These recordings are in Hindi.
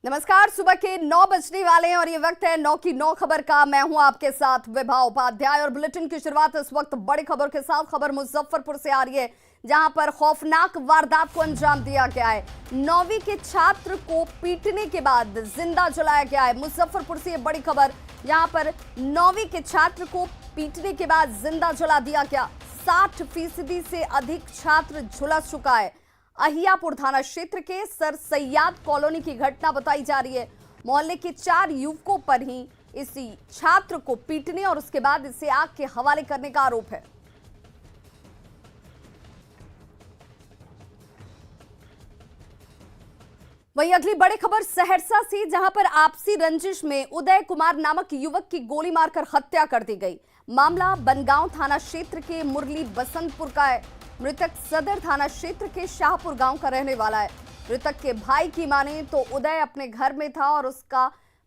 नमस्कार। सुबह के 9 बजने वाले हैं और ये वक्त है 9 की 9 खबर का। मैं हूं आपके साथ विभा उपाध्याय और बुलेटिन की शुरुआत इस वक्त बड़ी खबर के साथ। खबर मुजफ्फरपुर से आ रही है, जहां पर खौफनाक वारदात को अंजाम दिया गया है। 9वीं के छात्र को पीटने के बाद जिंदा जलाया गया है। मुजफ्फरपुर से ये बड़ी खबर, जहां पर 9वीं के छात्र को पीटने के बाद जिंदा जला दिया गया। 60% से अधिक छात्र झुलस चुका है। अहियापुर थाना क्षेत्र के सर सैयाद कॉलोनी की घटना बताई जा रही है। मोहल्ले के 4 युवकों पर ही इसी छात्र को पीटने और उसके बाद इसे आग के हवाले करने का आरोप है। वहीं अगली बड़ी खबर सहरसा से, जहां पर आपसी रंजिश में उदय कुमार नामक युवक की गोली मारकर हत्या कर दी गई। मामला बनगांव थाना क्षेत्र के मुरली बसंतपुर का है। मृतक सदर थाना क्षेत्र के शाहपुर गांव का रहने वाला है। मृतक के भाई की माने तो उदय अपने घर में था और उसका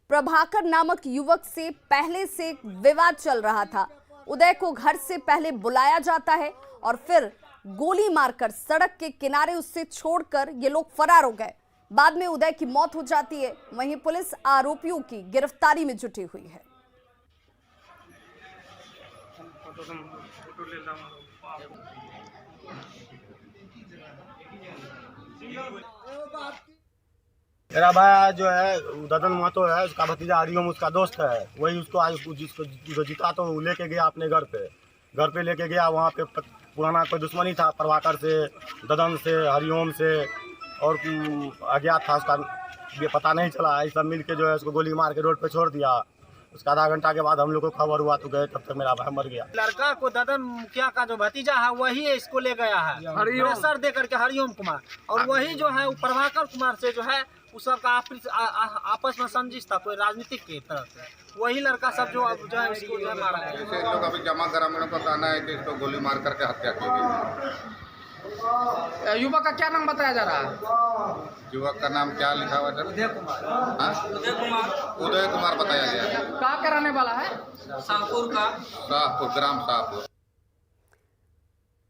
प्रभाकर नामक युवक से पहले से विवाद चल रहा था। उदय को घर से पहले बुलाया जाता है और फिर गोली मारकर सड़क के किनारे उससे छोड़कर ये लोग फरार हो गए। बाद में उदय की मौत हो जाती है। वहीं पुलिस आरोपियों की गिरफ्तारी में जुटी हुई है। मेरा भाई जो है ददन महतो है, उसका भतीजा हरिओम उसका दोस्त है। वही उसको आज जिसको जीता तो वो लेके गया अपने घर पे लेके गया। वहाँ पे पुराना कोई दुश्मनी था प्रभाकर से, ददन से, हरिओम से, और अज्ञात था उसका, ये पता नहीं चला। ये सब मिल के जो है उसको गोली मार के रोड पे छोड़ दिया। उसका आधा घंटा के बाद हम लोग को खबर हुआ तो गए, तब तक मेरा भाई मर गया। लड़का को ददन मुखिया का जो भतीजा है वही इसको ले गया है प्रेशर दे करके, हरिओम कुमार। और वही जो है प्रभाकर कुमार से जो है उस सबका आपस में संजिश था, कोई राजनीतिक की तरफ से। वही लड़का सब जो है उसको जो है मारा गया। जैसे लोग अभी जमा ग्रामीणों का कहना है कि इसको गोली मार करके हत्या की गई। युवक का क्या नाम बताया जा रहा है? युवक का नाम क्या लिखा हुआ है? उदय कुमार। उदय कुमार बताया गया है। कहाँ का रहने वाला है? शाहपुर का, शाहपुर, ग्राम शाहपुर।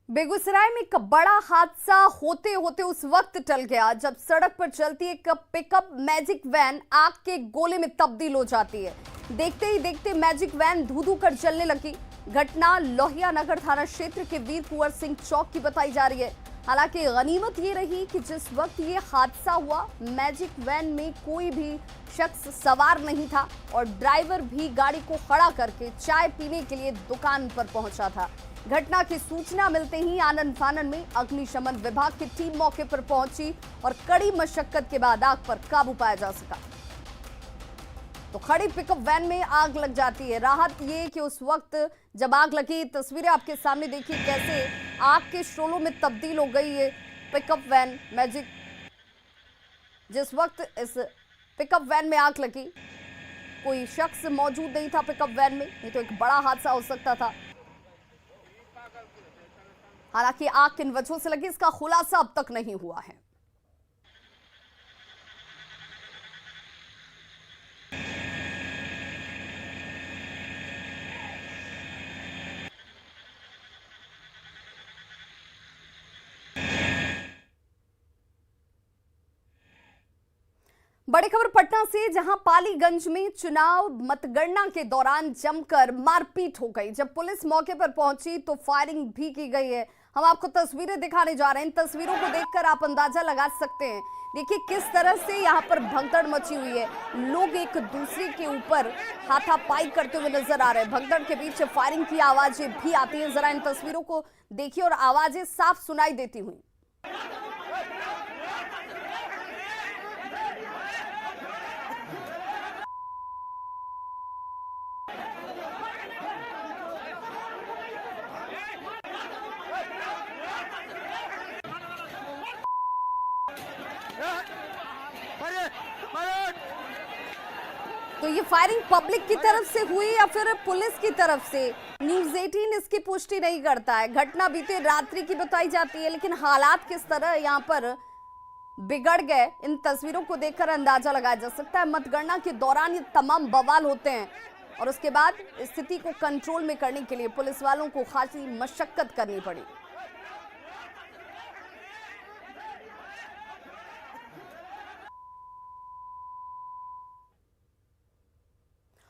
बेगूसराय में एक बड़ा हादसा होते होते उस वक्त टल गया जब सड़क पर चलती एक पिकअप मैजिक वैन आग के गोले में तब्दील हो जाती है। देखते ही देखते मैजिक वैन धू धू कर जलने लगी। घटना लोहिया नगर थाना क्षेत्र के वीर कुंवर सिंह चौक की बताई जा रही है। हालांकि गनीमत ये रही कि जिस वक्त ये हादसा हुआ मैजिक वैन में कोई भी शख्स सवार नहीं था और ड्राइवर भी गाड़ी को खड़ा करके चाय पीने के लिए दुकान पर पहुंचा था। घटना की सूचना मिलते ही आनन फानन में अग्निशमन विभाग की टीम मौके पर पहुंची और कड़ी मशक्कत के बाद आग पर काबू पाया जा सका। तो खड़ी पिकअप वैन में आग लग जाती है। राहत ये कि उस वक्त जब आग लगी, तस्वीरें आपके सामने देखिए कैसे आग के शोलों में तब्दील हो गई ये पिकअप वैन मैजिक। जिस वक्त इस पिकअप वैन में आग लगी कोई शख्स मौजूद नहीं था पिकअप वैन में, नहीं तो एक बड़ा हादसा हो सकता था। हालांकि आग किन वजहों से लगी इसका खुलासा अब तक नहीं हुआ है। बड़ी खबर पटना से, जहां पालीगंज में चुनाव मतगणना के दौरान जमकर मारपीट हो गई। जब पुलिस मौके पर पहुंची तो फायरिंग भी की गई है। हम आपको तस्वीरें दिखाने जा रहे हैं। इन तस्वीरों को देखकर आप अंदाजा लगा सकते हैं। देखिए किस तरह से यहां पर भगदड़ मची हुई है। लोग एक दूसरे के ऊपर हाथापाई करते हुए नजर आ रहे हैं। भगदड़ के बीच फायरिंग की आवाजें भी आती हैं। जरा इन तस्वीरों को देखिए और आवाजें साफ सुनाई देती हुई। तो ये फायरिंग पब्लिक की तरफ से हुई या फिर पुलिस की तरफ से, न्यूज़ 18 इसकी पुष्टि नहीं करता है। घटना बीते रात्रि की बताई जाती है, लेकिन हालात किस तरह यहाँ पर बिगड़ गए इन तस्वीरों को देखकर अंदाजा लगाया जा सकता है। मतगणना के दौरान ये तमाम बवाल होते हैं और उसके बाद स्थिति को कंट्रोल में करने के लिए पुलिस वालों को खासी मशक्कत करनी पड़ी।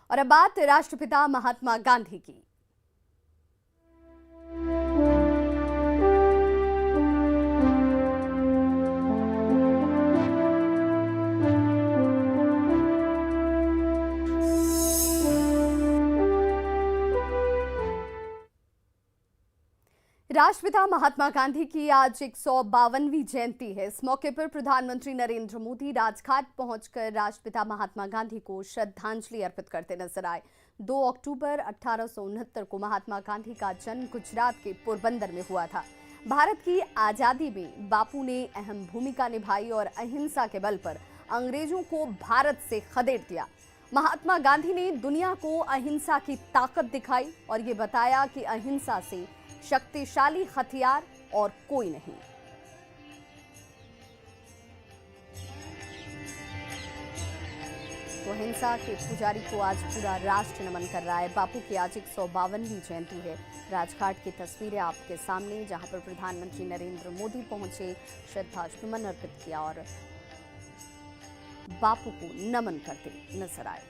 और अब बात राष्ट्रपिता महात्मा गांधी की। राष्ट्रपिता महात्मा गांधी की आज 152वीं जयंती है। इस मौके पर प्रधानमंत्री नरेंद्र मोदी राजघाट पहुंचकर राष्ट्रपिता महात्मा गांधी को श्रद्धांजलि अर्पित करते नजर आए। 2 अक्टूबर 1869 को महात्मा गांधी का जन्म गुजरात के पोरबंदर में हुआ था। भारत की आजादी में बापू ने अहम भूमिका निभाई और अहिंसा के बल पर अंग्रेजों को भारत से खदेड़ दिया। महात्मा गांधी ने दुनिया को अहिंसा की ताकत दिखाई और ये बताया कि अहिंसा से शक्तिशाली हथियार और कोई नहीं। तो अहिंसा के पुजारी को आज पूरा राष्ट्र नमन कर रहा है। बापू की आज 152वीं जयंती है। राजघाट की तस्वीरें आपके सामने, जहां पर प्रधानमंत्री नरेंद्र मोदी पहुंचे, श्रद्धासुमन अर्पित किया और बापू को नमन करते नजर आए।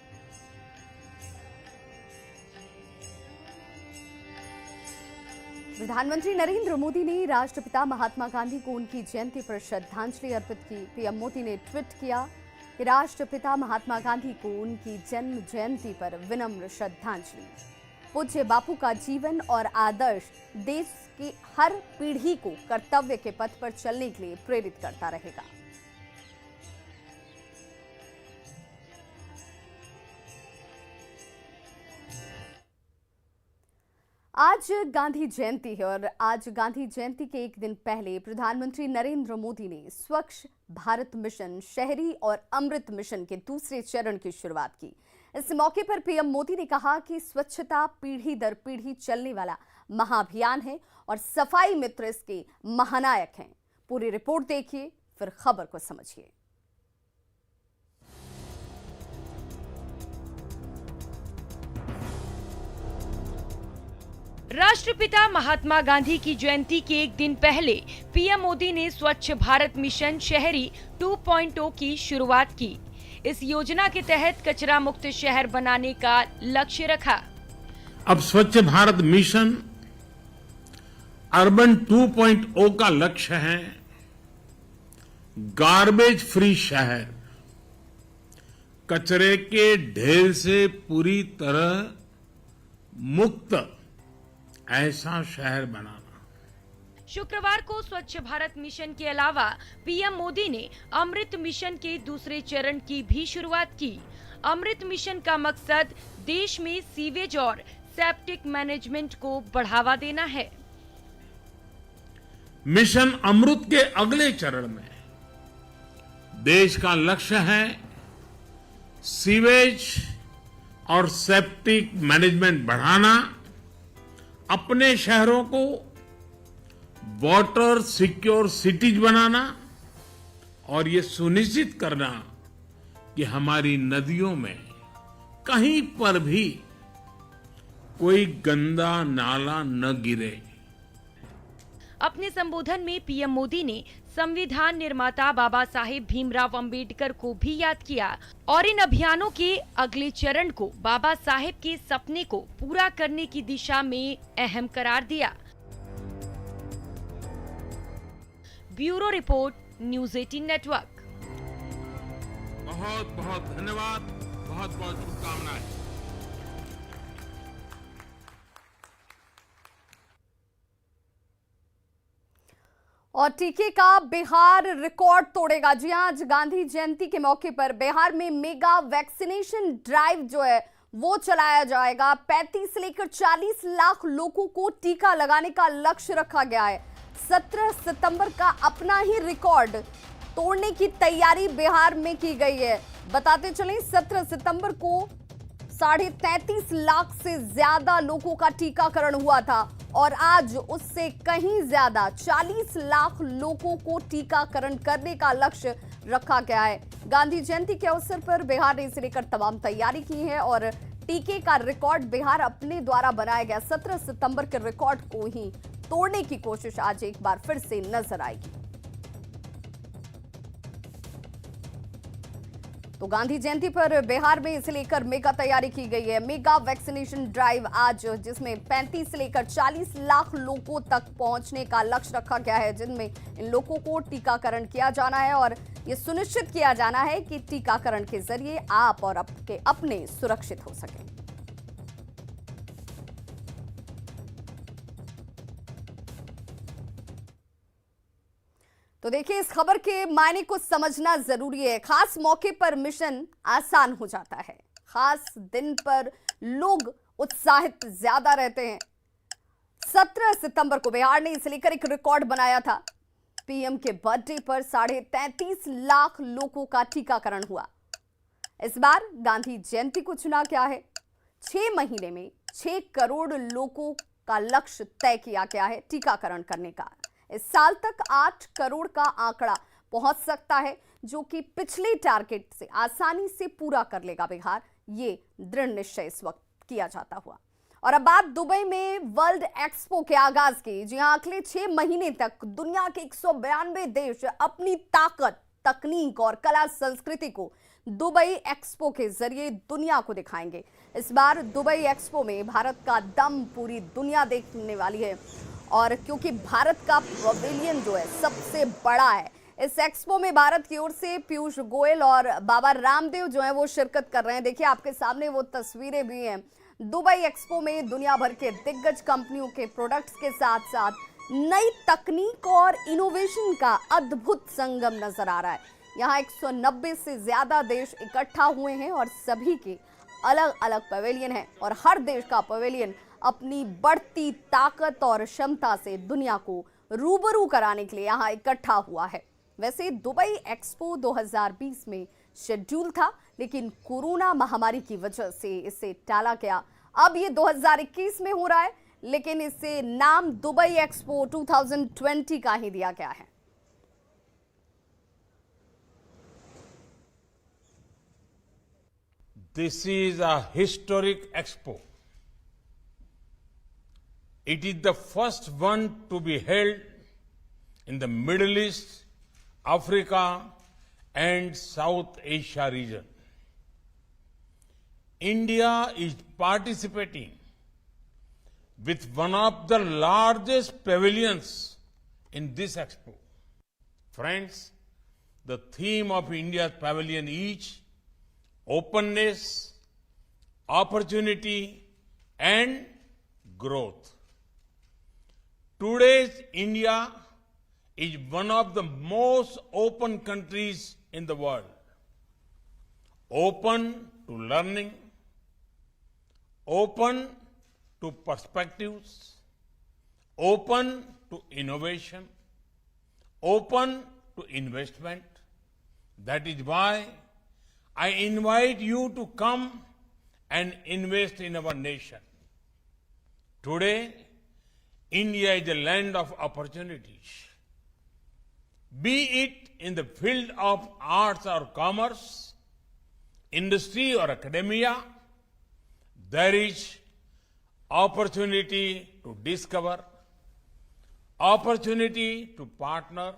प्रधानमंत्री नरेंद्र मोदी ने राष्ट्रपिता महात्मा गांधी को उनकी जयंती पर श्रद्धांजलि अर्पित की। पीएम मोदी ने ट्वीट किया कि राष्ट्रपिता महात्मा गांधी को उनकी जन्म जयंती पर विनम्र श्रद्धांजलि। पूज्य बापू का जीवन और आदर्श देश की हर पीढ़ी को कर्तव्य के पथ पर चलने के लिए प्रेरित करता रहेगा। आज गांधी जयंती है और आज गांधी जयंती के एक दिन पहले प्रधानमंत्री नरेंद्र मोदी ने स्वच्छ भारत मिशन शहरी और अमृत मिशन के दूसरे चरण की शुरुआत की। इस मौके पर पीएम मोदी ने कहा कि स्वच्छता पीढ़ी दर पीढ़ी चलने वाला महाअभियान है और सफाई मित्र इसके महानायक हैं। पूरी रिपोर्ट देखिए, फिर खबर को समझिए। राष्ट्रपिता महात्मा गांधी की जयंती के एक दिन पहले पीएम मोदी ने स्वच्छ भारत मिशन शहरी 2.0 की शुरुआत की। इस योजना के तहत कचरा मुक्त शहर बनाने का लक्ष्य रखा। अब स्वच्छ भारत मिशन अर्बन 2.0 का लक्ष्य है गार्बेज फ्री शहर, कचरे के ढेर से पूरी तरह मुक्त ऐसा शहर बनाना। शुक्रवार को स्वच्छ भारत मिशन के अलावा पीएम मोदी ने अमृत मिशन के दूसरे चरण की भी शुरुआत की। अमृत मिशन का मकसद देश में सीवेज और सेप्टिक मैनेजमेंट को बढ़ावा देना है। मिशन अमृत के अगले चरण में देश का लक्ष्य है सीवेज और सेप्टिक मैनेजमेंट बढ़ाना, अपने शहरों को वाटर सिक्योर सिटीज बनाना और ये सुनिश्चित करना कि हमारी नदियों में कहीं पर भी कोई गंदा नाला न गिरे। अपने संबोधन में पीएम मोदी ने संविधान निर्माता बाबा साहेब भीमराव अंबेडकर को भी याद किया और इन अभियानों के अगले चरण को बाबा साहेब के सपने को पूरा करने की दिशा में अहम करार दिया। Bureau report, news 18 network. बहुत बहुत धन्यवाद, बहुत बहुत शुभकामनाएं। और टीके का बिहार रिकॉर्ड तोड़ेगा। जी हां, आज गांधी जयंती के मौके पर बिहार में मेगा वैक्सीनेशन ड्राइव जो है वो चलाया जाएगा। 35 से लेकर 40 लाख लोगों को टीका लगाने का लक्ष्य रखा गया है। 17 सितंबर का अपना ही रिकॉर्ड तोड़ने की तैयारी बिहार में की गई है। बताते चलें, 17 सितंबर को 33.5 लाख से ज्यादा लोगों का टीकाकरण हुआ था और आज उससे कहीं ज्यादा 40 लाख लोगों को टीकाकरण करने का लक्ष्य रखा गया है। गांधी जयंती के अवसर पर बिहार ने इसे लेकर तमाम तैयारी की है और टीके का रिकॉर्ड बिहार अपने द्वारा बनाया गया 17 सितंबर के रिकॉर्ड को ही तोड़ने की कोशिश आज एक बार फिर से नजर आएगी। तो गांधी जयंती पर बिहार में इसे लेकर मेगा तैयारी की गई है। मेगा वैक्सीनेशन ड्राइव आज, जिसमें 35 से लेकर 40 लाख लोगों तक पहुंचने का लक्ष्य रखा गया है, जिनमें इन लोगों को टीकाकरण किया जाना है और ये सुनिश्चित किया जाना है कि टीकाकरण के जरिए आप और आपके अपने सुरक्षित हो सकें। तो देखिए, इस खबर के मायने को समझना जरूरी है। खास मौके पर मिशन आसान हो जाता है, खास दिन पर लोग उत्साहित ज्यादा रहते हैं। 17 सितंबर को बिहार ने इसे लेकर एक रिकॉर्ड बनाया था। पीएम के बर्थडे पर 33.5 लाख लोगों का टीकाकरण हुआ। इस बार गांधी जयंती को चुना गया है। 6 महीने में 6 करोड़ लोगों का लक्ष्य तय किया गया है टीकाकरण करने का। इस साल तक 8 करोड़ का आंकड़ा पहुंच सकता है, जो कि पिछले टारगेट से आसानी से पूरा कर लेगा बिहार। ये दृढ़ निश्चय इस वक्त किया जाता हुआ। और अब बात दुबई में वर्ल्ड एक्सपो के आगाज की। जी हां, अगले 6 महीने तक दुनिया के 192 देश अपनी ताकत, तकनीक और कला संस्कृति को दुबई एक्सपो के जरिए दुनिया को दिखाएंगे। इस बार दुबई एक्सपो में भारत का दम पूरी दुनिया देखने वाली है, और क्योंकि भारत का पवेलियन जो है सबसे बड़ा है, इस एक्सपो में भारत की ओर से पीयूष गोयल और बाबा रामदेव जो है वो शिरकत कर रहे हैं। देखिए, आपके सामने वो तस्वीरें भी हैं। दुबई एक्सपो में दुनिया भर के दिग्गज कंपनियों के प्रोडक्ट्स के साथ साथ नई तकनीक और इनोवेशन का अद्भुत संगम नजर आ रहा है। यहाँ 190 से ज्यादा देश इकट्ठा हुए हैं और सभी के अलग अलग पवेलियन हैं, और हर देश का पवेलियन अपनी बढ़ती ताकत और क्षमता से दुनिया को रूबरू कराने के लिए यहाँ इकट्ठा हुआ है। वैसे दुबई एक्सपो 2020 में शेड्यूल था, लेकिन कोरोना महामारी की वजह से इसे टाला गया। अब ये 2021 में हो रहा है, लेकिन इसे नाम दुबई एक्सपो 2020 का ही दिया गया है। This is a historic expo. It is the first one to be held in the Middle East, Africa, and South Asia region. India is participating with one of the largest pavilions in this expo. Friends, the theme of India's pavilion is openness, opportunity, and growth. Today's India is one of the most open countries in the world. Open to learning, open to perspectives, open to innovation, open to investment. That is why I invite you to come and invest in our nation. Today, India is a land of opportunities. Be it in the field of arts or commerce, industry or academia, there is opportunity to discover, opportunity to partner,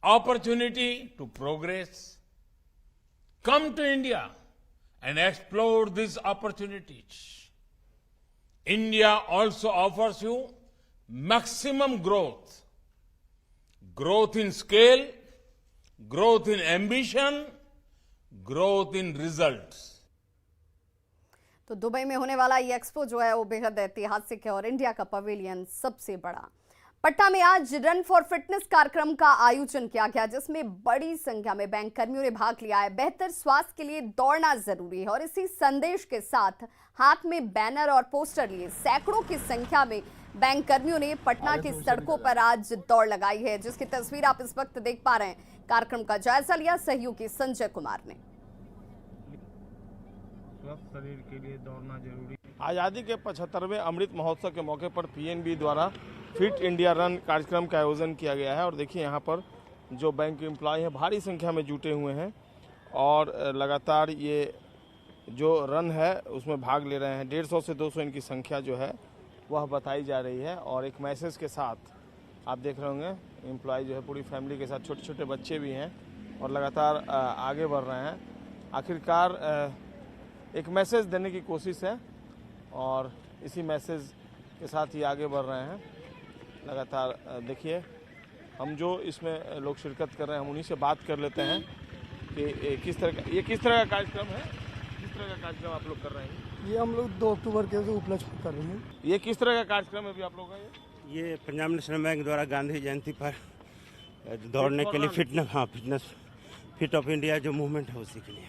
opportunity to progress. Come to India and explore these opportunities. India also offers you maximum growth. Growth in scale, growth in ambition, growth in results. तो दुबई में होने वाला ये एक्सपो जो है वो बेहद ऐतिहासिक है और इंडिया का पवेलियन सबसे बड़ा। पटना में आज रन फॉर फिटनेस कार्यक्रम का आयोजन किया गया, जिसमें बड़ी संख्या में बैंक कर्मियों ने भाग लिया है। बेहतर स्वास्थ्य के लिए दौड़ना जरूरी है, और इसी संदेश के साथ हाथ में बैनर और पोस्टर लिए सैकड़ों की संख्या में बैंक कर्मियों ने पटना की सड़कों पर आज दौड़ लगाई है, जिसकी तस्वीर आप इस वक्त देख पा रहे हैं। कार्यक्रम का जायजा लिया सहयोगी संजय कुमार ने। स्वस्थ शरीर के लिए दौड़ना जरूरी। आज़ादी के 75वें अमृत महोत्सव के मौके पर पीएनबी द्वारा फिट इंडिया रन कार्यक्रम का आयोजन किया गया है, और देखिए यहाँ पर जो बैंक एम्प्लॉय हैं भारी संख्या में जुटे हुए हैं और लगातार ये जो रन है उसमें भाग ले रहे हैं। 150 से 200 इनकी संख्या जो है वह बताई जा रही है, और एक मैसेज के साथ आप देख रहे होंगे एम्प्लॉय जो है पूरी फैमिली के साथ, छोटे छोटे बच्चे भी हैं और लगातार आगे बढ़ रहे हैं। आखिरकार एक मैसेज देने की कोशिश है और इसी मैसेज के साथ ही आगे बढ़ रहे हैं लगातार। देखिए हम जो इसमें लोग शिरकत कर रहे हैं हम उन्हीं से बात कर लेते हैं कि किस तरह का का कार्यक्रम है, किस तरह का कार्यक्रम आप लोग कर रहे हैं। ये हम लोग 2 अक्टूबर के उपलक्ष्य में कर रहे हैं। ये किस तरह का कार्यक्रम है अभी आप लोगों का? ये पंजाब नेशनल बैंक द्वारा गांधी जयंती पर दौड़ने के लिए फिटनेस फिट ऑफ इंडिया जो मूवमेंट है उसी के लिए।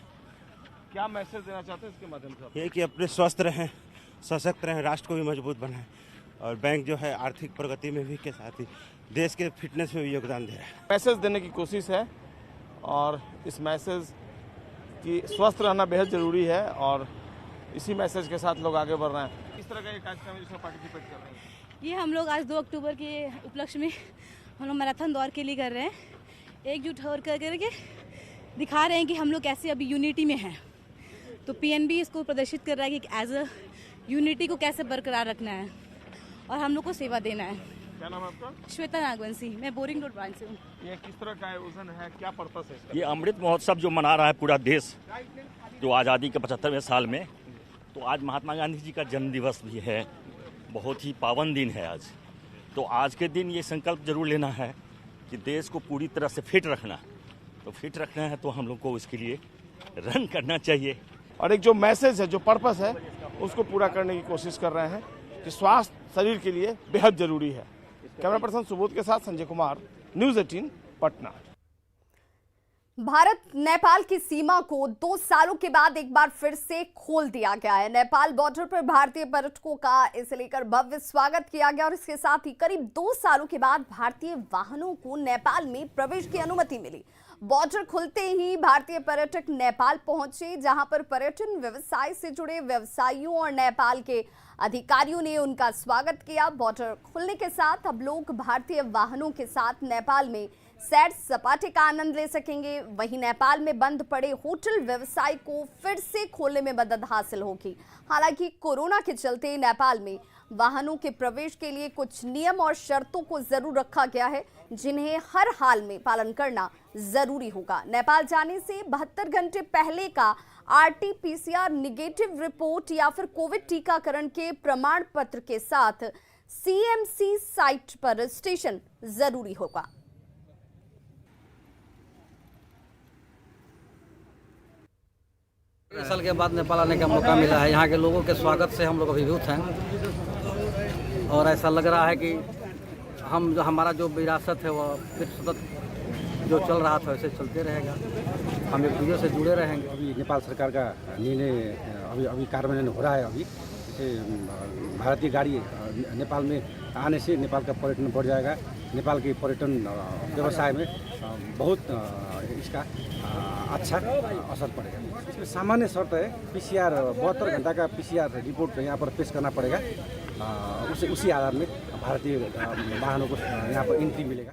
क्या मैसेज देना चाहते हैं इसके माध्यम से? ये कि अपने स्वस्थ रहें, सशक्त रहें, राष्ट्र को भी मजबूत बनाएं और बैंक जो है आर्थिक प्रगति में भी के साथ ही देश के फिटनेस में भी योगदान दे रहा है। मैसेज देने की कोशिश है और इस मैसेज की स्वस्थ रहना बेहद ज़रूरी है और इसी मैसेज के साथ लोग आगे बढ़ रहे हैं। इस तरह का एक कार्यक्रम है जिसमें पार्टिसिपेट कर रहे हैं। ये हम लोग आज 2 अक्टूबर के उपलक्ष्य में हम लोग मैराथन दौड़ के लिए कर रहे हैं, एकजुट होकर करके दिखा रहे हैं कि हम लोग कैसे अभी यूनिटी में हैं। तो पीएनबी इसको प्रदर्शित कर रहा है कि एज अ यूनिटी को कैसे बरकरार रखना है और हम लोग को सेवा देना है। क्या नाम है आपका? श्वेता नागवंशी, मैं बोरिंग रोड ब्रांच से हूँ। ये किस तरह का आयोजन है, क्या पर्पस है इसका? ये अमृत महोत्सव जो मना रहा है पूरा देश, जो आज़ादी के 75वें साल में, तो आज महात्मा गांधी जी का जन्म दिवस भी है, बहुत ही पावन दिन है आज। तो आज के दिन ये संकल्प जरूर लेना है कि देश को पूरी तरह से फिट रखना। तो फिट रखना है तो हम लोग को इसके लिए रन करना चाहिए और एक जो मैसेज है, जो पर्पस है, उसको पूरा करने की कोशिश कर रहे हैं कि स्वास्थ्य शरीर के लिए बेहद जरूरी है। कैमरा पर्सन सुबोध के साथ संजय कुमार, न्यूज़ 18 पटना। भारत नेपाल की सीमा को 2 सालों के बाद एक बार फिर से खोल दिया गया है। नेपाल बॉर्डर पर भारतीय पर्यटकों का इसे लेकर भव्य स्वागत किया गया और इसके साथ ही करीब 2 सालों के बाद भारतीय वाहनों को नेपाल में प्रवेश की अनुमति मिली। बॉर्डर खुलते ही भारतीय पर्यटक नेपाल पहुंचे, जहां पर पर्यटन व्यवसाय से जुड़े व्यवसायियों और नेपाल के अधिकारियों ने उनका स्वागत किया। बॉर्डर खुलने के साथ अब लोग भारतीय वाहनों के साथ नेपाल में सैर सपाटे का आनंद ले सकेंगे। वहीं नेपाल में बंद पड़े होटल व्यवसाय को फिर से खोलने में मदद हासिल होगी। हालांकि कोरोना के चलते नेपाल में वाहनों के प्रवेश के लिए कुछ नियम और शर्तों को जरूर रखा गया है, जिन्हें हर हाल में पालन करना जरूरी होगा। नेपाल जाने से 72 घंटे पहले का RT-PCR निगेटिव रिपोर्ट या फिर कोविड टीकाकरण के प्रमाण पत्र के साथ CMC साइट पर रजिस्ट्रेशन जरूरी होगा। 1 साल के बाद नेपाल आने का मौका मिला है। यहाँ के लोगों के स्वागत से हम लोग अभिभूत हैं और ऐसा लग रहा है कि हमारा जो विरासत है वह सतत जो चल रहा था वैसे चलते रहेगा। हम एक दूसरे से जुड़े रहेंगे। अभी नेपाल सरकार का निर्णय अभी कार्यान्वयन हो रहा है। अभी जैसे भारतीय गाड़ी नेपाल में आने से नेपाल का पर्यटन बढ़ जाएगा। नेपाल के पर्यटन व्यवसाय में बहुत इसका अच्छा असर पड़ेगा। इसमें सामान्य शर्त है PCR 72 घंटा का PCR रिपोर्ट यहाँ पर पेश करना पड़ेगा। उसी आधार में भारतीय वाहनों को यहाँ पर एंट्री मिलेगा।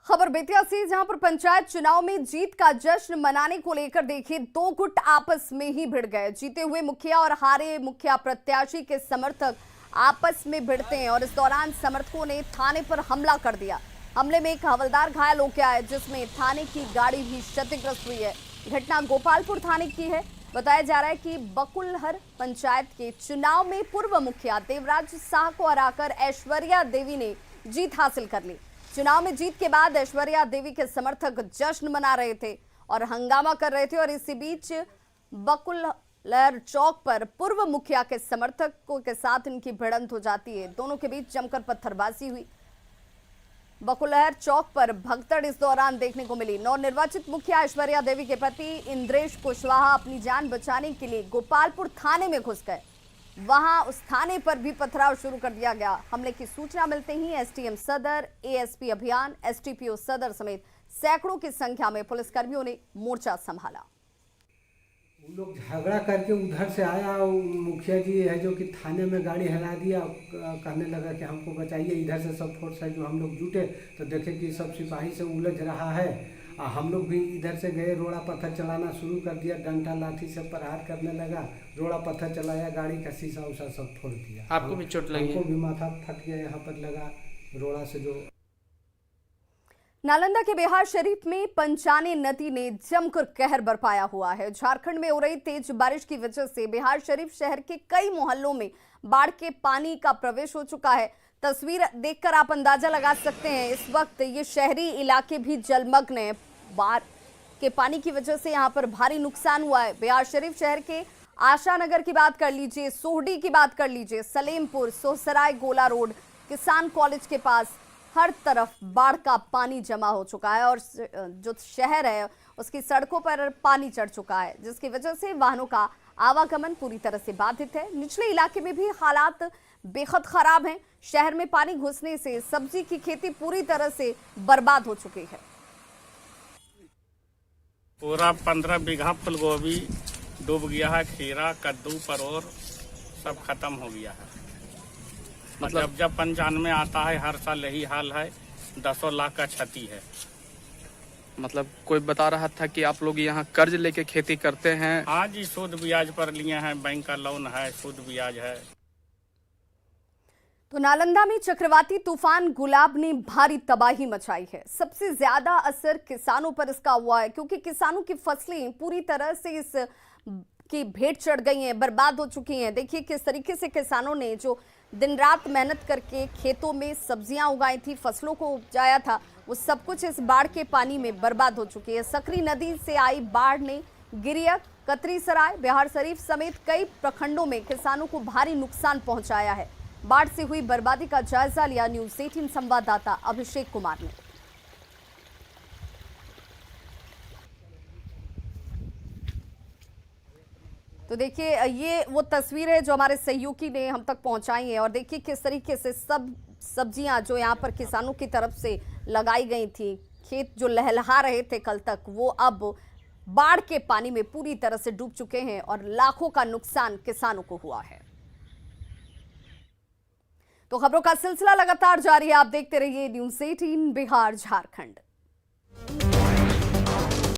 खबर बेतिया से, जहां पर पंचायत चुनाव में जीत का जश्न मनाने को लेकर देखिए 2 गुट आपस में ही भिड़ गए। जीते हुए मुखिया और हारे मुखिया प्रत्याशी के समर्थक आपस में भिड़ते हैं और इस दौरान समर्थकों ने थाने पर हमला कर दिया। हमले में एक हवलदार घायल हो गया है, जिसमें थाने की गाड़ी भी क्षतिग्रस्त हुई है। घटना गोपालपुर थाने की है। बताया जा रहा है कि बकुलहर पंचायत के चुनाव में पूर्व मुखिया देवराज शाह को हराकर ऐश्वर्या देवी ने जीत हासिल कर ली। चुनाव में जीत के बाद ऐश्वर्या देवी के समर्थक जश्न मना रहे थे और हंगामा कर रहे थे और इसी बीच बकुलहर चौक पर पूर्व मुखिया के समर्थकों के साथ इनकी भिड़ंत हो जाती है। दोनों के बीच जमकर पत्थरबाजी हुई। बकुलहर चौक पर भगदड़ इस दौरान देखने को मिली। नवनिर्वाचित मुखिया ऐश्वर्या देवी के पति इंद्रेश कुशवाहा अपनी जान बचाने के लिए गोपालपुर थाने में घुस गए। वहां उस थाने पर भी पथराव शुरू कर दिया गया। हमले की सूचना मिलते ही STM सदर, ASP अभियान, STPO सदर समेत सैकड़ों की संख्या में पुलिसकर्मियों ने मोर्चा संभाला। उन लोग झगड़ा करके उधर से आया और मुखिया जी है जो कि थाने में गाड़ी हिला दिया, कहने लगा कि हमको बचाइए। इधर से सब फोर्स है जो हम लोग जुटे तो देखे कि सब सिपाही से उलझ रहा है। हम लोग भी इधर से गए, रोड़ा पत्थर चलाना शुरू कर दिया, डंडा लाठी से प्रहार करने लगा। रोड़ा पत्थर चलाया, गाड़ी का शीशा उसा सब फोड़ दिया। आपको भी चोट लगी? हमको भी माथा फट गया, यहाँ पर लगा रोड़ा से जो। नालंदा के बिहार शरीफ में पंचाने नदी ने जमकर कहर बरपाया हुआ है। झारखंड में हो रही तेज बारिश की वजह से बिहार शरीफ शहर के कई मोहल्लों में बाढ़ के पानी का प्रवेश हो चुका है। तस्वीर देखकर आप अंदाजा लगा सकते हैं, इस वक्त ये शहरी इलाके भी जलमग्न है। बाढ़ के पानी की वजह से यहाँ पर भारी नुकसान हुआ है। बिहार शरीफ शहर के आशानगर की बात कर लीजिए, सोहडी की बात कर लीजिए, सलेमपुर, सोहसराय, गोला रोड, किसान कॉलेज के पास हर तरफ बाढ़ का पानी जमा हो चुका है और जो शहर है उसकी सड़कों पर पानी चढ़ चुका है, जिसकी वजह से वाहनों का आवागमन पूरी तरह से बाधित है। निचले इलाके में भी हालात बेहद खराब हैं। शहर में पानी घुसने से सब्जी की खेती पूरी तरह से बर्बाद हो चुकी है। पूरा 15 बीघा फूलगोभी डूब गया है, खीरा, कद्दू, परोर सब खत्म हो गया है। मतलब जब पंचान में आता है हर साल यही हाल है, 10 लाख का क्षति है। मतलब कोई बता रहा था कि आप लोग यहाँ कर्ज लेके खेती करते हैं। हाँ जी, सूद ब्याज पर लिए हैं, बैंक का लोन है, सूद ब्याज है। तो नालंदा में चक्रवाती तूफान गुलाब ने भारी तबाही मचाई है। सबसे ज्यादा असर किसानों पर इसका हुआ है, क्योंकि किसानों की फसलें पूरी तरह से इस की भेंट चढ़ गई हैं, बर्बाद हो चुकी हैं। देखिए किस तरीके से किसानों ने जो दिन रात मेहनत करके खेतों में सब्जियां उगाई थी, फसलों को उपजाया था, वो सब कुछ इस बाढ़ के पानी में बर्बाद हो चुकी है। सकरी नदी से आई बाढ़ ने गिरियक, कतरीसराय, बिहार शरीफ समेत कई प्रखंडों में किसानों को भारी नुकसान पहुंचाया है। बाढ़ से हुई बर्बादी का जायजा लिया न्यूज़ 18 संवाददाता अभिषेक कुमार ने। तो देखिए ये वो तस्वीर है जो हमारे सहयोगी ने हम तक पहुंचाई है और देखिए किस तरीके से सब सब्जियां जो यहाँ पर किसानों की तरफ से लगाई गई थी, खेत जो लहलहा रहे थे कल तक, वो अब बाढ़ के पानी में पूरी तरह से डूब चुके हैं और लाखों का नुकसान किसानों को हुआ है। तो खबरों का सिलसिला लगातार जारी है, आप देखते रहिए न्यूज़ 18 बिहार झारखंड।